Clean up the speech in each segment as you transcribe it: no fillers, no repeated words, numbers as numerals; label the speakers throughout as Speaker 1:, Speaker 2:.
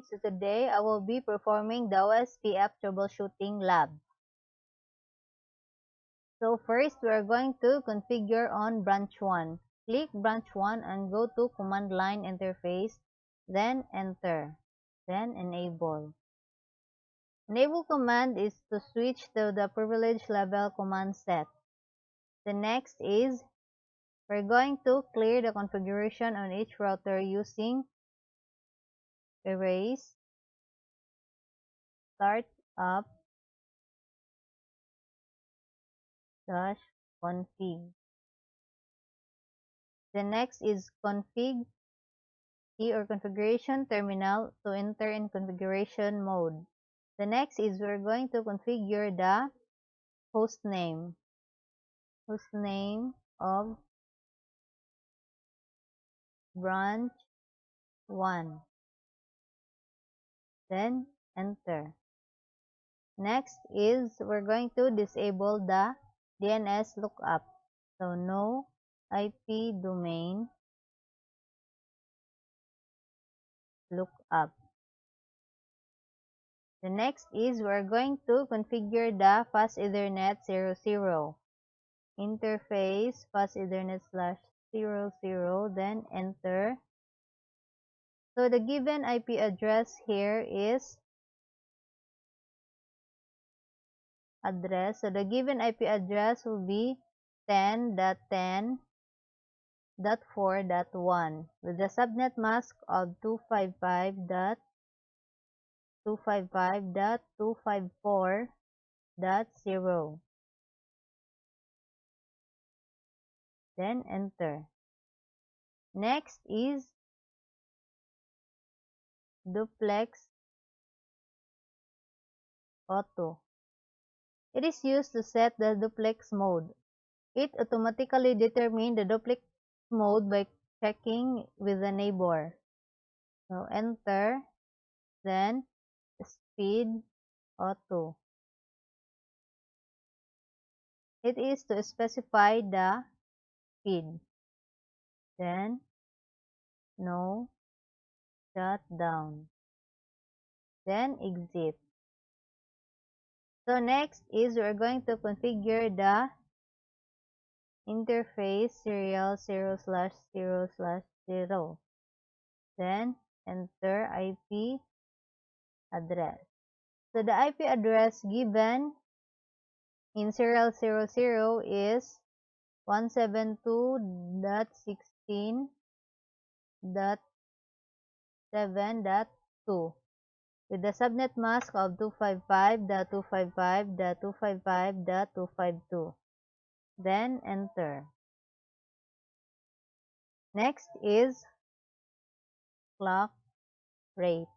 Speaker 1: So today I will be performing the OSPF troubleshooting lab. So first we are going to configure on branch 1. Click branch 1 and go to command line interface, then enter, then enable. Enable command is to switch to the privilege level command set. The next is we're going to clear the configuration on each router using erase, start up, dash config. The next is config key or configuration terminal to enter in configuration mode. The next is we're going to configure the host name of branch 1. Then enter. Next is we're going to disable the DNS lookup. So no IP domain lookup. The next is we're going to configure the fast Ethernet 00 interface fast Ethernet /00, then enter. So the given IP address here is address. So the given IP address will be 10.10.4.1 with the subnet mask of 255.255.254.0. Then enter. Next is duplex auto. It is used to set the duplex mode. It automatically determines the duplex mode by checking with the neighbor. So enter, then speed auto. It is to specify the speed. Then no shutdown. Then exit. So next is we're going to configure the interface serial 0/0/0. Then enter IP address. So the IP address given in serial 00 is 172.16.7.2 with the subnet mask of 255.255.255.252. Then enter. Next is clock rate.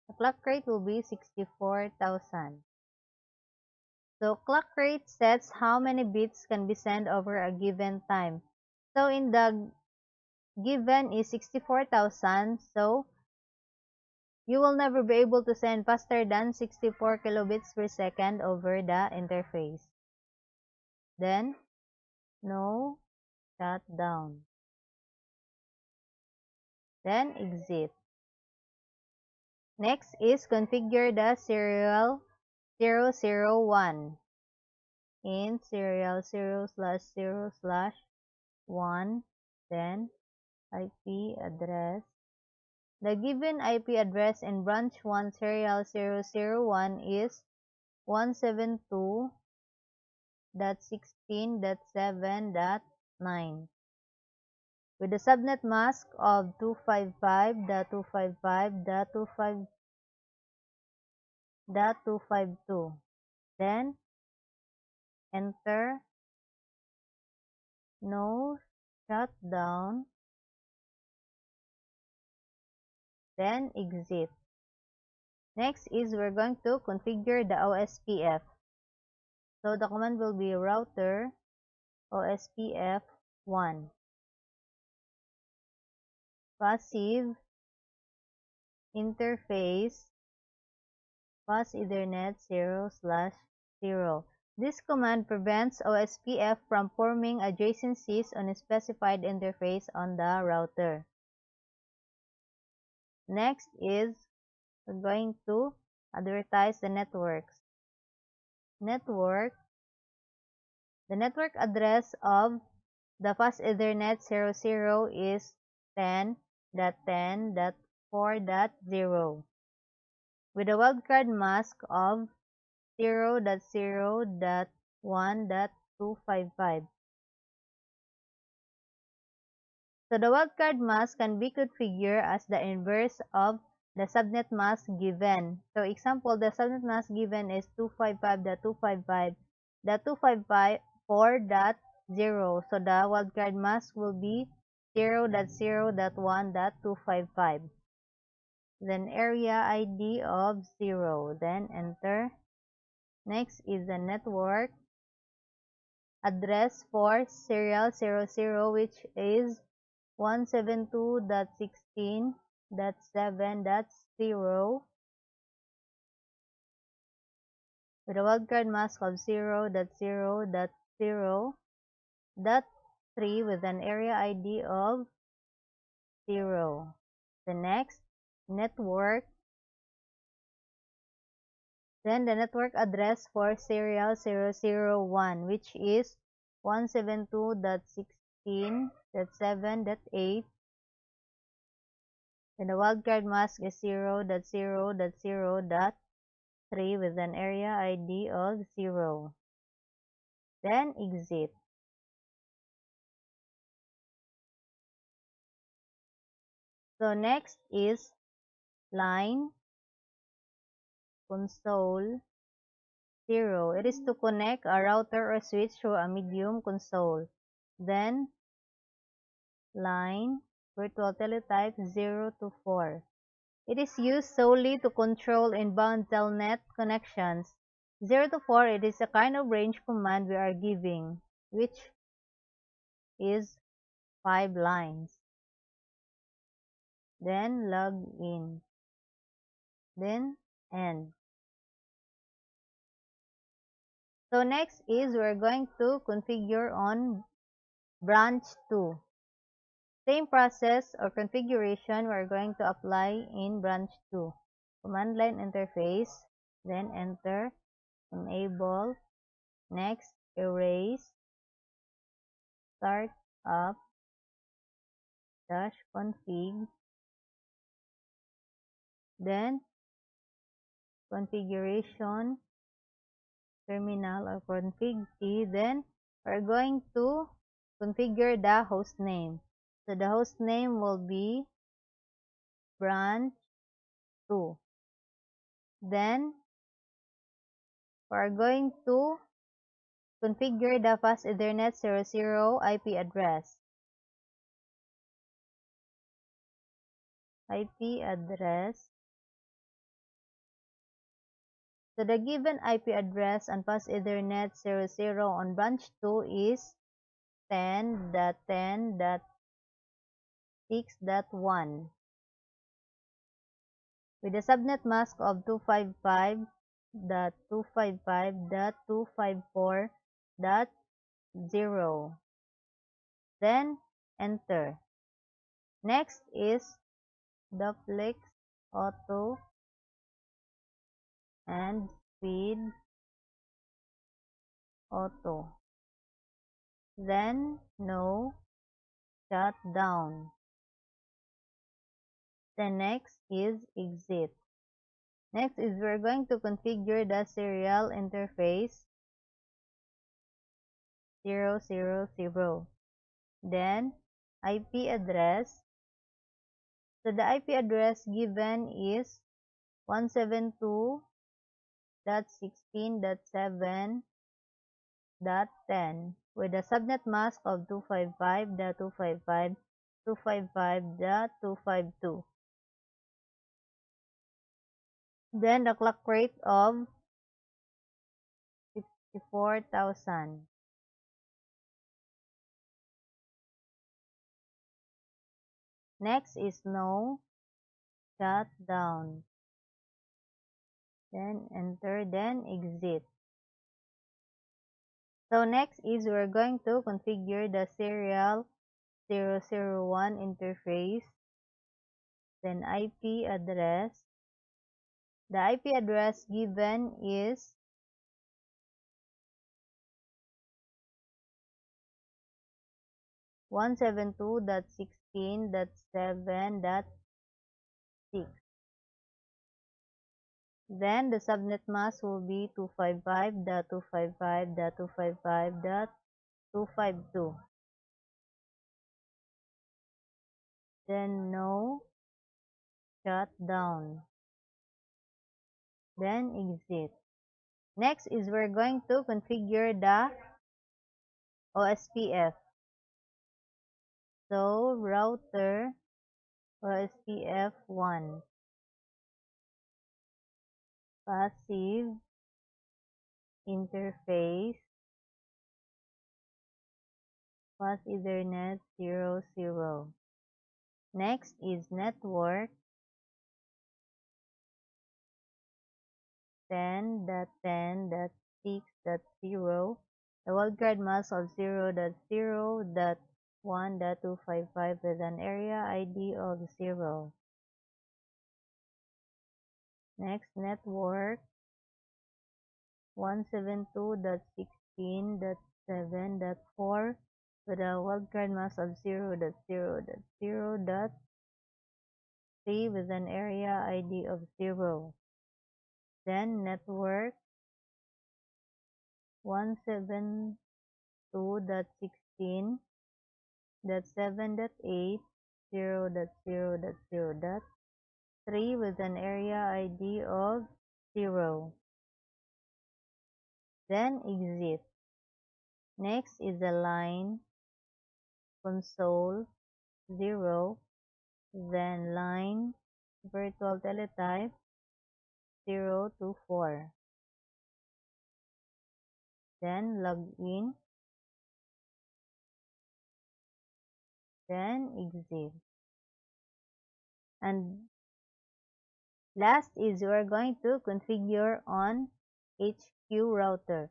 Speaker 1: The clock rate will be 64,000. So clock rate sets how many bits can be sent over a given time. So in the given is 64,000, so you will never be able to send faster than 64 kilobits per second over the interface. Then no shutdown. Then exit. Next is configure the serial 001 in serial 0/0/1, then IP address. The given IP address in branch 1 serial 001 is 172.16.7.9 with the subnet mask of 255.255.252. Then enter, no shutdown, then exit. Next is we're going to configure the OSPF. So the command will be router OSPF 1 passive interface fast Ethernet 0/0. This command prevents OSPF from forming adjacencies on a specified interface on the router. Next is we're going to advertise the networks. Network, the network address of the fast Ethernet 00 is 10.10.4.0 with a wildcard mask of 0.0.1.255. So the wildcard mask can be configured as the inverse of the subnet mask given. So example, the subnet mask given is 255.255.255.4.0. So the wildcard mask will be 0.0.1.255. Then area ID of 0. Then enter. Next is the network address for serial 00, which is 172.16.7.0 with a wildcard mask of 0.0.0.3 with an area ID of 0. The next network, then the network address for serial 001, which is 172.16.7.8 and the wildcard mask is 0.0.0.3 with an area ID of 0. Then exit. So next is line console 0. It is to connect a router or switch through a medium console. Then line virtual teletype 0 to 4. It is used solely to control inbound telnet connections. 0 to 4, it is a kind of range command we are giving, which is 5 lines. Then log in. Then end. So next is we're going to configure on branch 2. Same process or configuration we're going to apply in branch 2. Command line interface, then enter, enable, next erase, start up, dash config, then configuration, terminal or config T, then we're going to configure the host name. So the host name will be branch 2. Then we're going to configure the fast Ethernet 00 IP address. IP address. So the given IP address on fast Ethernet 00 on branch 2 is 10.10.6.1 with a subnet mask of 255.255.254.0. Then enter. Next is duplex auto and speed auto. Then no shutdown. The next is exit. Next is we're going to configure the serial interface 000. Then IP address. So the IP address given is 172.16.7.10 with a subnet mask of 255.255.255.252. Then the clock rate of 64,000. Next is no shutdown. Then enter, then exit. So next is we're going to configure the serial 001 interface, then IP address, The IP address given is 172.16.7.6. Then the subnet mask will be 255.255.255.252. Then no shutdown. Then exit. Next is we're going to configure the OSPF. So router OSPF 1 passive interface pass Ethernet 00. Next is network 10.10.6.0. The wildcard mask of 0.0.1.255 with an area ID of 0. Next, network 172.16.7.4 with a wildcard mask of 0.0.0.3 with an area ID of 0. Then network 172.16.7.8.0.0.0.3 with an area ID of 0. Then exit. Next is the line console 0, then line virtual teletype 0 to 4. Then log in, then exit. And last is we're going to configure on HQ router.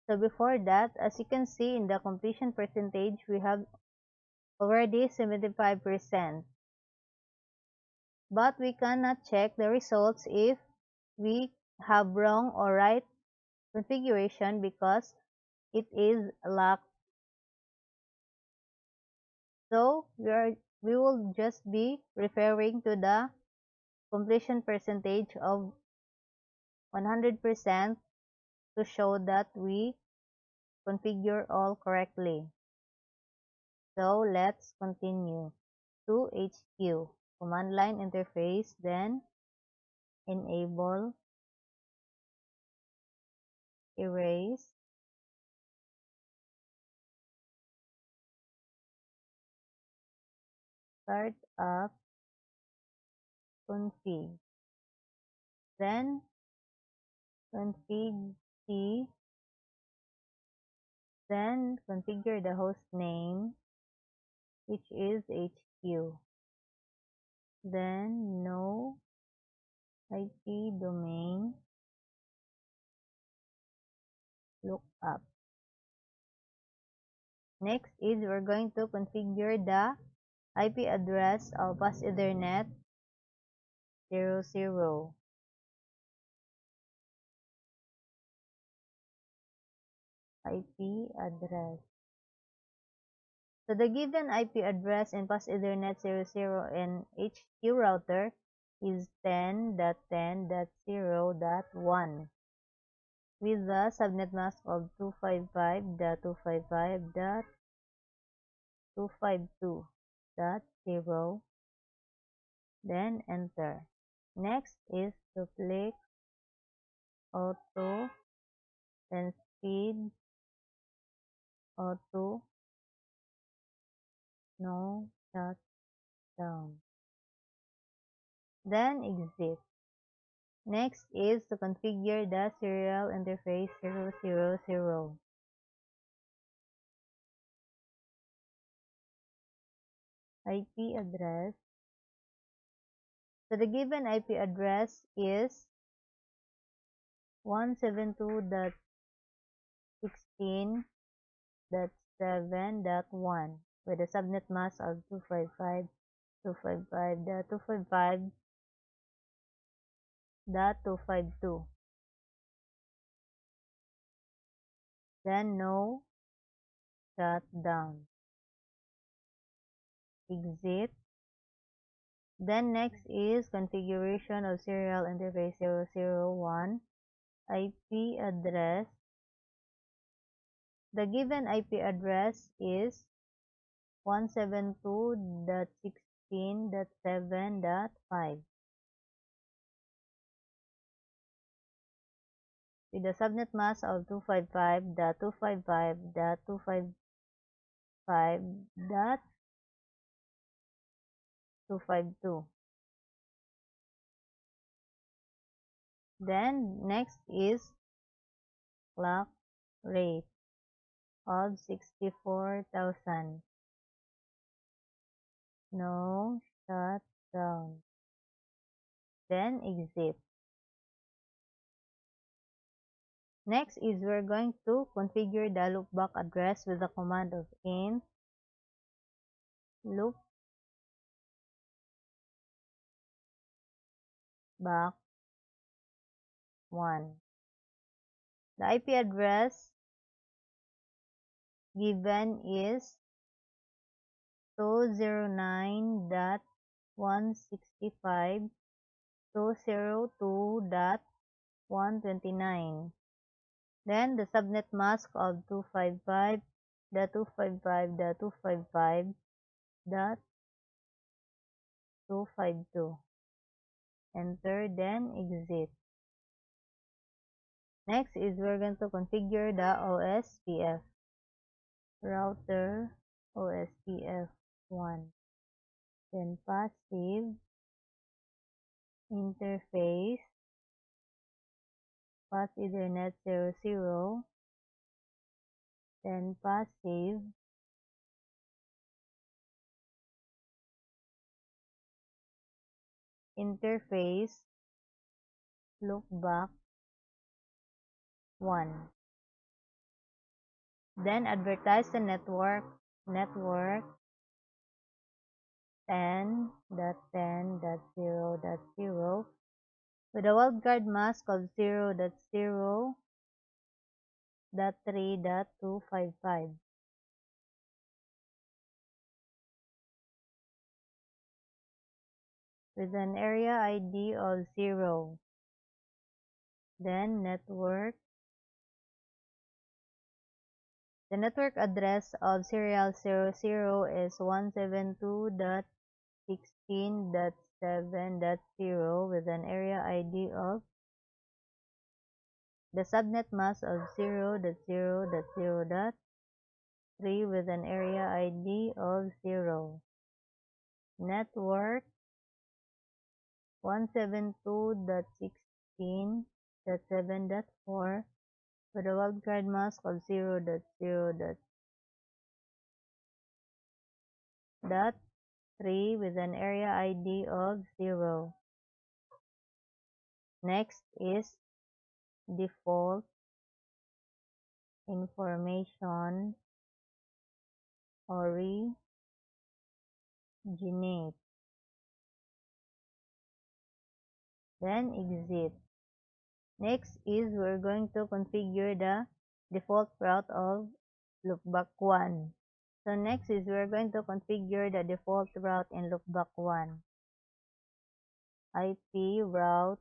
Speaker 1: So before that, as you can see in the completion percentage, we have already 75%. But we cannot check the results if we have wrong or right configuration because it is locked. So we will just be referring to the completion percentage of 100% to show that we configure all correctly. So let's continue to HQ. Command line interface, then enable, erase, start up, config. Then config key, then configure the host name, which is HQ. Then no IP domain lookup. Next is we're going to configure the IP address of bus Ethernet 00. IP address. So the given IP address in bus Ethernet 00 and HQ router is 10.10.0.1 with the subnet mask of 255.255.252.0. Then enter. Next is duplex auto, then speed auto, no shutdown. Then exit. Next is to configure the serial interface 000. IP address. So the given IP address is 172.16.7.1 with a subnet mask of 255.255.255 252. Then no shutdown. Exit. Then next is configuration of serial interface 001 IP address. The given IP address is 172.16.7.5 with a subnet mask of 255.255.255.252. Then next is clock rate of 64,000. No shutdown. Then exit. Next is we're going to configure the loopback address with the command of int loopback 1. The IP address given is 209.165.202.129. Then the subnet mask of 255.255.255.252. Enter, then exit. Next is we're going to configure the OSPF. Router OSPF 1. Then passive interface pass Ethernet 00. Then passive interface loopback 1. Then advertise the network 10.10.0.0 with a wildcard mask of 0.0.3.255 with an area ID of 0. Then network. The network address of serial 00 is 172.16.7.0 with an area ID of the subnet mask of 0.0.0.3 with an area ID of 0. Network 172.16.7.4 with a wildcard mask of 0.0.3 with an area ID of 0. Next is default information originate. Then exit. Next is we're going to configure the default route of loopback 1. So next is we're going to configure the default route in loopback 1. IP route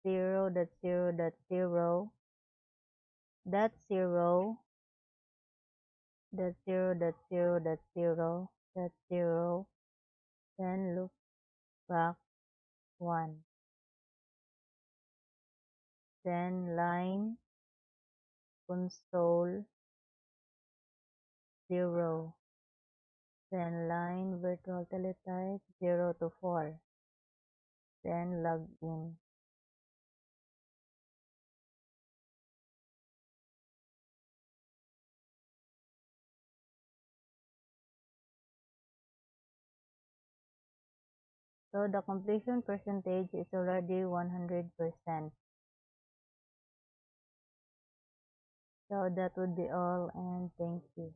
Speaker 1: 0.0.0.0.0.0.0, then loopback 1. Then line console 0. Then line virtual teletype 0 to 4. Then login. So the completion percentage is already 100%. So that would be all, and thank you.